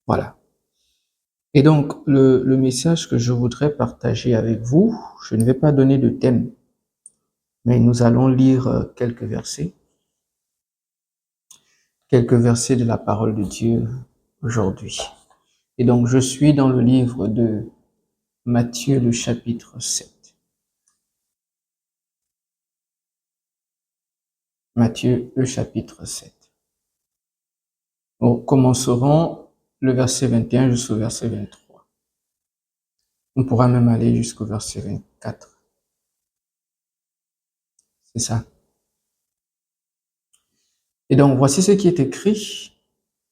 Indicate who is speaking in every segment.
Speaker 1: Voilà. Et donc, le message que je voudrais partager avec vous, je ne vais pas donner de thème, mais nous allons lire quelques versets de la parole de Dieu aujourd'hui. Et donc, je suis dans le livre de Matthieu, le chapitre 7. Matthieu, le chapitre 7. Nous commencerons le verset 21 jusqu'au verset 23. On pourra même aller jusqu'au verset 24. C'est ça. Et donc, voici ce qui est écrit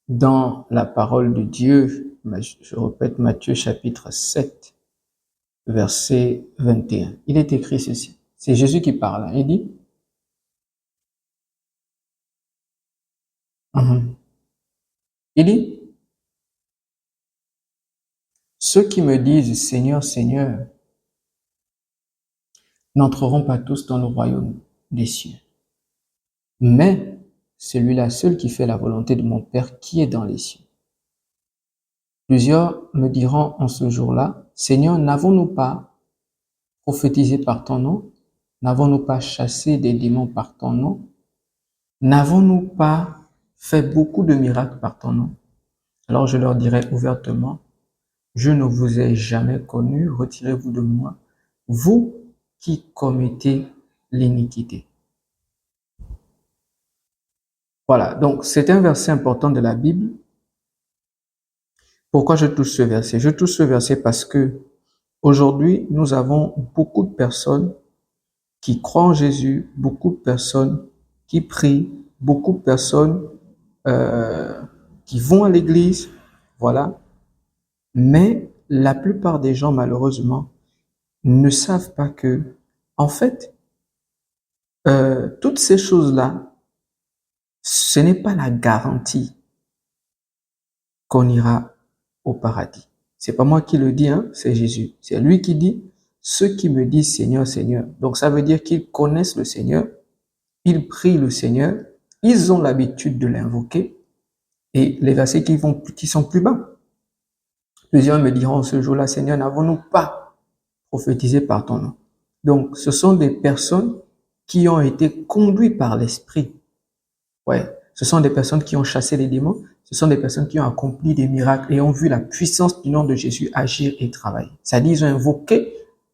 Speaker 1: dans la parole de Dieu. Je répète, Matthieu chapitre 7, verset 21. Il est écrit ceci. C'est Jésus qui parle. Il dit, il dit, ceux qui me disent Seigneur, Seigneur, n'entreront pas tous dans le royaume des cieux, mais celui-là seul qui fait la volonté de mon Père qui est dans les cieux. Plusieurs me diront en ce jour-là, Seigneur, n'avons-nous pas prophétisé par ton nom? N'avons-nous pas chassé des démons par ton nom? N'avons-nous pas fait beaucoup de miracles par ton nom? Alors je leur dirai ouvertement, je ne vous ai jamais connu, retirez-vous de moi, vous qui commettez l'iniquité. Voilà, donc c'est un verset important de la Bible. Pourquoi je touche ce verset? Je touche ce verset parce que aujourd'hui, nous avons beaucoup de personnes qui croient en Jésus, beaucoup de personnes qui prient, beaucoup de personnes qui vont à l'église, voilà. Mais la plupart des gens, malheureusement, ne savent pas que, en fait, toutes ces choses-là, ce n'est pas la garantie qu'on ira au paradis. C'est pas moi qui le dis, hein, c'est Jésus. C'est lui qui dit, ceux qui me disent Seigneur, Seigneur. Donc ça veut dire qu'ils connaissent le Seigneur, ils prient le Seigneur, ils ont l'habitude de l'invoquer. Et les versets qui sont plus bas. Plusieurs me diront ce jour-là, Seigneur, n'avons-nous pas prophétisé par ton nom? Donc, ce sont des personnes qui ont été conduites par l'Esprit. Ouais, ce sont des personnes qui ont chassé les démons, ce sont des personnes qui ont accompli des miracles et ont vu la puissance du nom de Jésus agir et travailler. C'est-à-dire, ils ont invoqué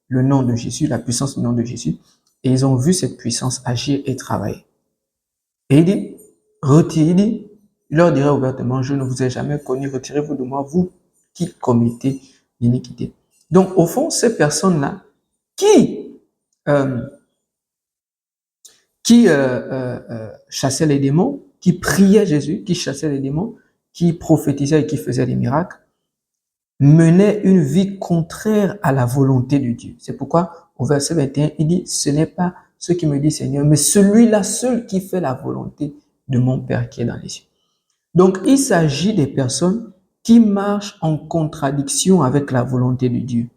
Speaker 1: le nom de Jésus, la puissance du nom de Jésus, et ils ont vu cette puissance agir et travailler. Et il dit, il leur dirait ouvertement, je ne vous ai jamais connu, retirez-vous de moi, vous qui commettez l'iniquité. Donc, au fond, ces personnes-là qui chassaient les démons, qui priaient Jésus, qui chassaient les démons, qui prophétisaient et qui faisaient des miracles, menaient une vie contraire à la volonté de Dieu. C'est pourquoi, au verset 21, il dit, ce n'est pas ceux qui me disent Seigneur, mais celui-là seul qui fait la volonté de mon Père qui est dans les cieux. Donc, il s'agit des personnes qui marchent en contradiction avec la volonté de Dieu.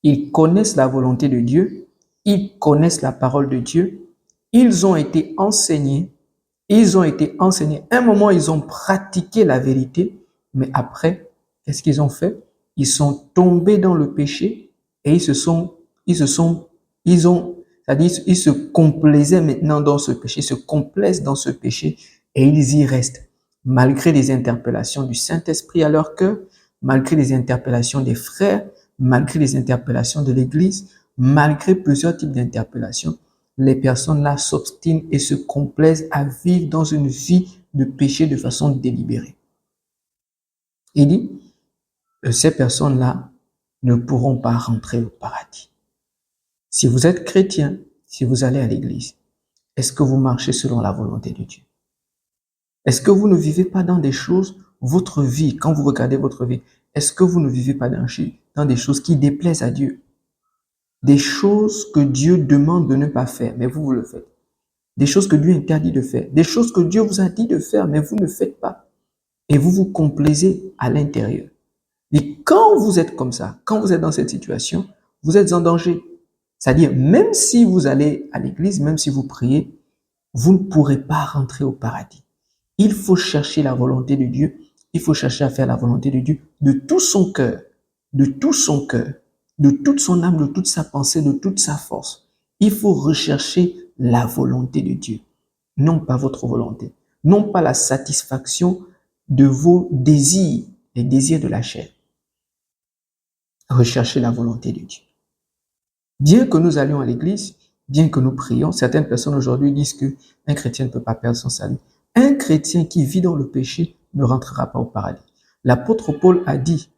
Speaker 1: Ils connaissent la volonté de Dieu, ils connaissent la parole de Dieu, ils ont été enseignés, À un moment, ils ont pratiqué la vérité, mais après, qu'est-ce qu'ils ont fait? Ils sont tombés dans le péché et ils se complaisaient maintenant dans ce péché, se complaisent dans ce péché et ils y restent. Malgré les interpellations du Saint-Esprit à leur cœur, malgré les interpellations des frères, malgré les interpellations de l'Église, malgré plusieurs types d'interpellations, les personnes-là s'obstinent et se complaisent à vivre dans une vie de péché de façon délibérée. Il dit, ces personnes-là ne pourront pas rentrer au paradis. Si vous êtes chrétien, si vous allez à l'église, est-ce que vous marchez selon la volonté de Dieu? Est-ce que vous ne vivez pas dans des choses, votre vie, quand vous regardez votre vie, est-ce que vous ne vivez pas dans des choses qui déplaisent à Dieu? Des choses que Dieu demande de ne pas faire, mais vous le faites. Des choses que Dieu interdit de faire. Des choses que Dieu vous a dit de faire, mais vous ne faites pas. Et vous vous complaisez à l'intérieur. Et quand vous êtes comme ça, quand vous êtes dans cette situation, vous êtes en danger. C'est-à-dire, même si vous allez à l'église, même si vous priez, vous ne pourrez pas rentrer au paradis. Il faut chercher la volonté de Dieu Il faut chercher à faire la volonté de Dieu de tout son cœur, de tout son cœur, de toute son âme, de toute sa pensée, de toute sa force. Il faut rechercher la volonté de Dieu, non pas votre volonté, non pas la satisfaction de vos désirs, les désirs de la chair. Recherchez la volonté de Dieu. Bien que nous allions à l'église, bien que nous prions, certaines personnes aujourd'hui disent qu'un chrétien ne peut pas perdre son salut. Un chrétien qui vit dans le péché ne rentrera pas au paradis. L'apôtre Paul a dit,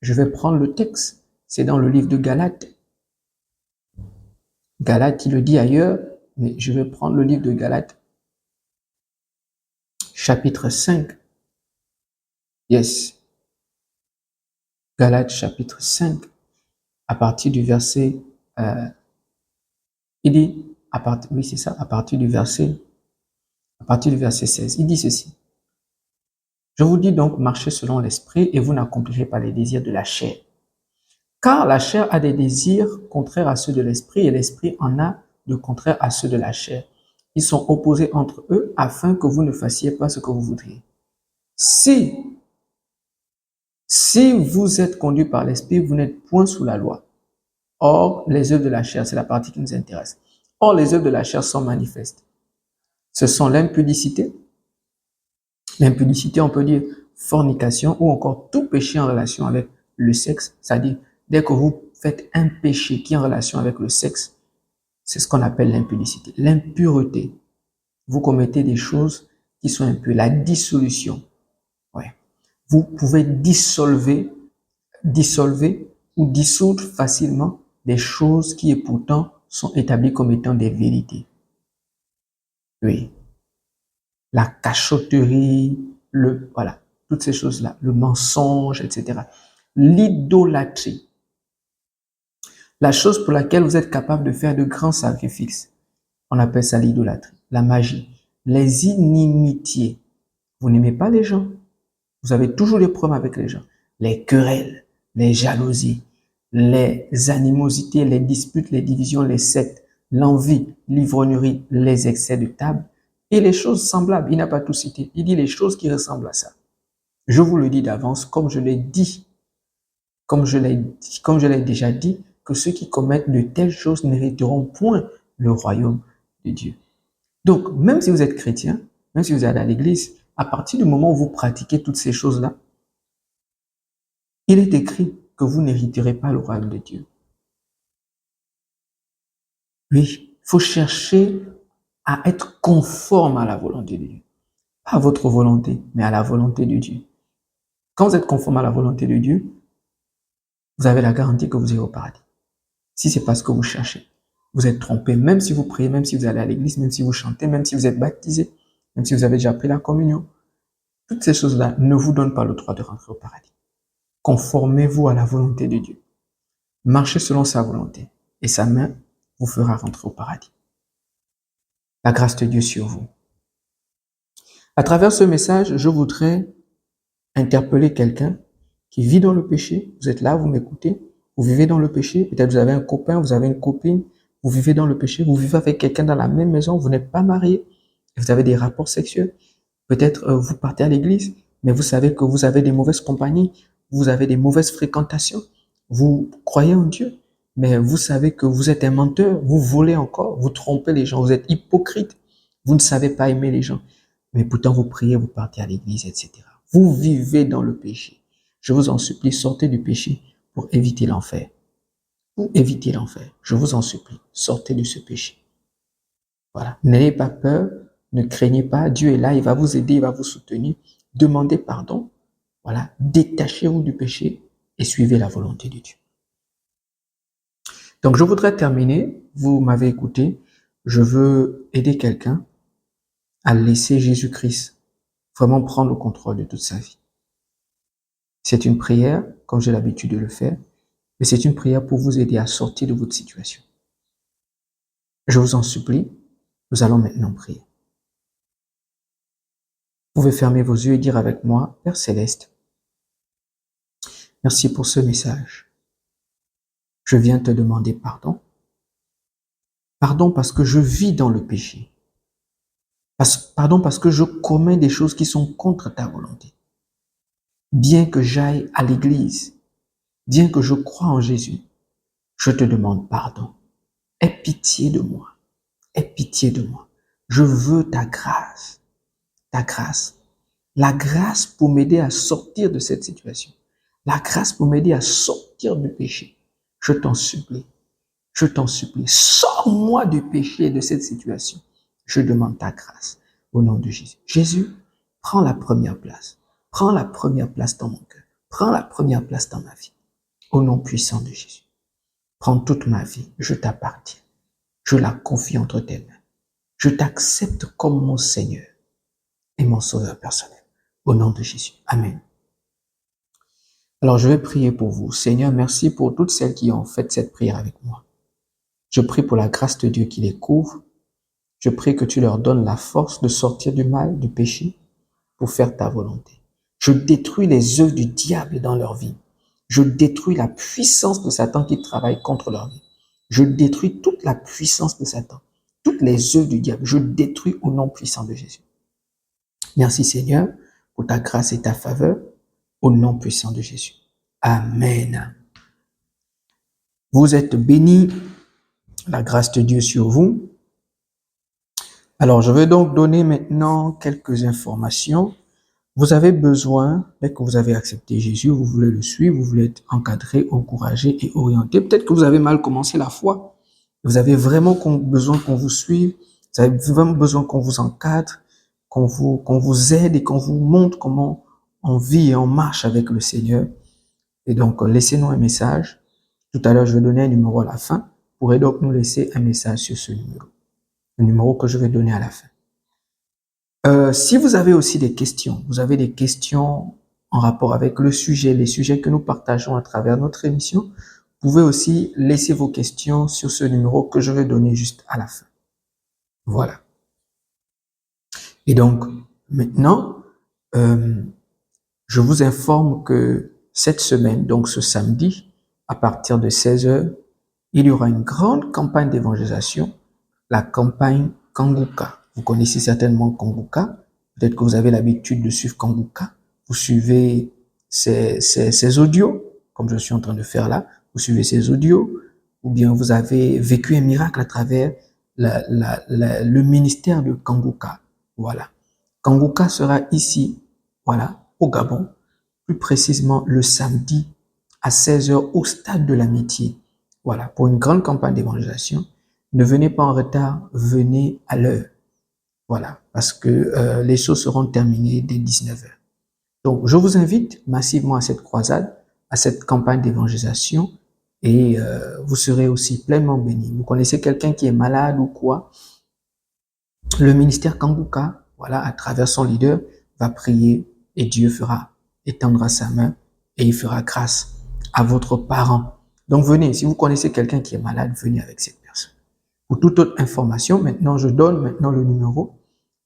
Speaker 1: je vais prendre le texte, c'est dans le livre de Galates. Galates, il le dit ailleurs, mais je vais prendre le livre de Galates, chapitre 5. Yes. Galates, chapitre 5, à partir du verset, il dit, oui, c'est ça, à partir du verset 16, il dit ceci. Je vous dis donc, marchez selon l'esprit et vous n'accomplirez pas les désirs de la chair. Car la chair a des désirs contraires à ceux de l'esprit et l'esprit en a de contraires à ceux de la chair. Ils sont opposés entre eux afin que vous ne fassiez pas ce que vous voudriez. Si vous êtes conduit par l'esprit, vous n'êtes point sous la loi. Or, les œuvres de la chair, c'est la partie qui nous intéresse. Or, les œuvres de la chair sont manifestes. Ce sont l'impudicité. L'impudicité, on peut dire fornication ou encore tout péché en relation avec le sexe. C'est-à-dire, dès que vous faites un péché qui est en relation avec le sexe, c'est ce qu'on appelle l'impudicité. L'impureté. Vous commettez des choses qui sont impures. La dissolution. Ouais. Vous pouvez dissolver ou dissoudre facilement des choses qui pourtant sont établies comme étant des vérités. Oui. La cachotterie, voilà, toutes ces choses-là, le mensonge, etc. L'idolâtrie. La chose pour laquelle vous êtes capable de faire de grands sacrifices. On appelle ça l'idolâtrie. La magie. Les inimitiés. Vous n'aimez pas les gens. Vous avez toujours des problèmes avec les gens. Les querelles, les jalousies, les animosités, les disputes, les divisions, les sectes, l'envie, l'ivrognerie, les excès de table et les choses semblables. Il n'a pas tout cité. Il dit les choses qui ressemblent à ça. Je vous le dis d'avance, comme je l'ai déjà dit, que ceux qui commettent de telles choses n'hériteront point le royaume de Dieu. Donc, même si vous êtes chrétien, même si vous allez à l'église, à partir du moment où vous pratiquez toutes ces choses-là, il est écrit que vous n'hériterez pas le royaume de Dieu. Oui, il faut chercher à être conforme à la volonté de Dieu. Pas à votre volonté, mais à la volonté de Dieu. Quand vous êtes conforme à la volonté de Dieu, vous avez la garantie que vous irez au paradis. Si c'est pas ce que vous cherchez, vous êtes trompé, même si vous priez, même si vous allez à l'église, même si vous chantez, même si vous êtes baptisé, même si vous avez déjà pris la communion. Toutes ces choses-là ne vous donnent pas le droit de rentrer au paradis. Conformez-vous à la volonté de Dieu. Marchez selon sa volonté et sa main vous fera rentrer au paradis. La grâce de Dieu sur vous. À travers ce message, je voudrais interpeller quelqu'un qui vit dans le péché. Vous êtes là, vous m'écoutez, vous vivez dans le péché. Peut-être vous avez un copain, vous avez une copine, vous vivez dans le péché, vous vivez avec quelqu'un dans la même maison, vous n'êtes pas marié, vous avez des rapports sexuels. Peut-être vous partez à l'église, mais vous savez que vous avez des mauvaises compagnies, vous avez des mauvaises fréquentations. Vous croyez en Dieu, mais vous savez que vous êtes un menteur, vous volez encore, vous trompez les gens, vous êtes hypocrite, vous ne savez pas aimer les gens. Mais pourtant vous priez, vous partez à l'église, etc. Vous vivez dans le péché. Je vous en supplie, sortez du péché pour éviter l'enfer. Pour éviter l'enfer, je vous en supplie, sortez de ce péché. Voilà, n'ayez pas peur, ne craignez pas, Dieu est là, il va vous aider, il va vous soutenir. Demandez pardon, voilà, détachez-vous du péché et suivez la volonté de Dieu. Donc je voudrais terminer, vous m'avez écouté, je veux aider quelqu'un à laisser Jésus-Christ vraiment prendre le contrôle de toute sa vie. C'est une prière, comme j'ai l'habitude de le faire, mais c'est une prière pour vous aider à sortir de votre situation. Je vous en supplie, nous allons maintenant prier. Vous pouvez fermer vos yeux et dire avec moi, Père Céleste, merci pour ce message. Je viens te demander pardon. Pardon parce que je vis dans le péché. Pardon parce que je commets des choses qui sont contre ta volonté. bien que j'aille à l'église, bien que je croie en Jésus, je te demande pardon. Aie pitié de moi. Aie pitié de moi. Je veux ta grâce. Ta grâce. La grâce pour m'aider à sortir de cette situation. La grâce pour m'aider à sortir du péché. Je t'en supplie. Je t'en supplie. Sors-moi du péché et de cette situation. Je demande ta grâce au nom de Jésus. Jésus, prends la première place. Prends la première place dans mon cœur. Prends la première place dans ma vie. Au nom puissant de Jésus. Prends toute ma vie. Je t'appartiens. Je la confie entre tes mains. Je t'accepte comme mon Seigneur et mon Sauveur personnel. Au nom de Jésus. Amen. Alors, je vais prier pour vous. Seigneur, merci pour toutes celles qui ont fait cette prière avec moi. Je prie pour la grâce de Dieu qui les couvre. Je prie que tu leur donnes la force de sortir du mal, du péché, pour faire ta volonté. Je détruis les œuvres du diable dans leur vie. Je détruis la puissance de Satan qui travaille contre leur vie. Je détruis toute la puissance de Satan, toutes les œuvres du diable. Je détruis au nom puissant de Jésus. Merci Seigneur pour ta grâce et ta faveur, au nom puissant de Jésus. Amen. Vous êtes bénis, la grâce de Dieu sur vous. Alors, je vais donc donner maintenant quelques informations. Vous avez besoin, dès que vous avez accepté Jésus, vous voulez le suivre, vous voulez être encadré, encouragé et orienté. Peut-être que vous avez mal commencé la foi. Vous avez vraiment besoin qu'on vous suive. Vous avez vraiment besoin qu'on vous encadre, qu'on vous aide et qu'on vous montre comment on vit et on marche avec le Seigneur. Et donc, laissez-nous un message. Tout à l'heure, je vais donner un numéro à la fin. Vous pourrez donc nous laisser un message sur ce numéro. Le numéro que je vais donner à la fin. Si vous avez aussi des questions, vous avez des questions en rapport avec le sujet, les sujets que nous partageons à travers notre émission, vous pouvez aussi laisser vos questions sur ce numéro que je vais donner juste à la fin. Voilà. Et donc, maintenant, je vous informe que cette semaine, donc ce samedi, à partir de 16h, il y aura une grande campagne d'évangélisation, la campagne Kanguka. Vous connaissez certainement Kanguka. Peut-être que vous avez l'habitude de suivre Kanguka. Vous suivez ces audios, comme je suis en train de faire là. Vous suivez ces audios, ou bien vous avez vécu un miracle à travers le ministère de Kanguka. Voilà. Kanguka sera ici, voilà, au Gabon, plus précisément le samedi à 16h au stade de l'Amitié. Voilà, pour une grande campagne d'évangélisation. Ne venez pas en retard, venez à l'heure. Voilà, parce que les choses seront terminées dès 19h. Donc, je vous invite massivement à cette croisade, à cette campagne d'évangélisation, et vous serez aussi pleinement bénis. Vous connaissez quelqu'un qui est malade ou quoi? Le ministère Kanguka, voilà, à travers son leader, va prier et Dieu étendra sa main et il fera grâce à votre parent. Donc, venez, si vous connaissez quelqu'un qui est malade, venez avec cette personne. Pour toute autre information, maintenant, je donne maintenant le numéro.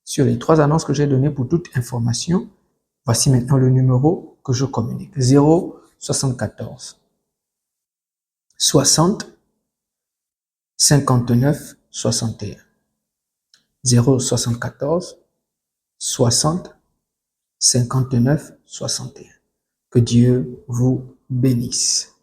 Speaker 1: Sur les 3 annonces que j'ai données pour toute information, voici maintenant le numéro que je communique. 074 60 59 61. 074 60 59 61. Que Dieu vous bénisse.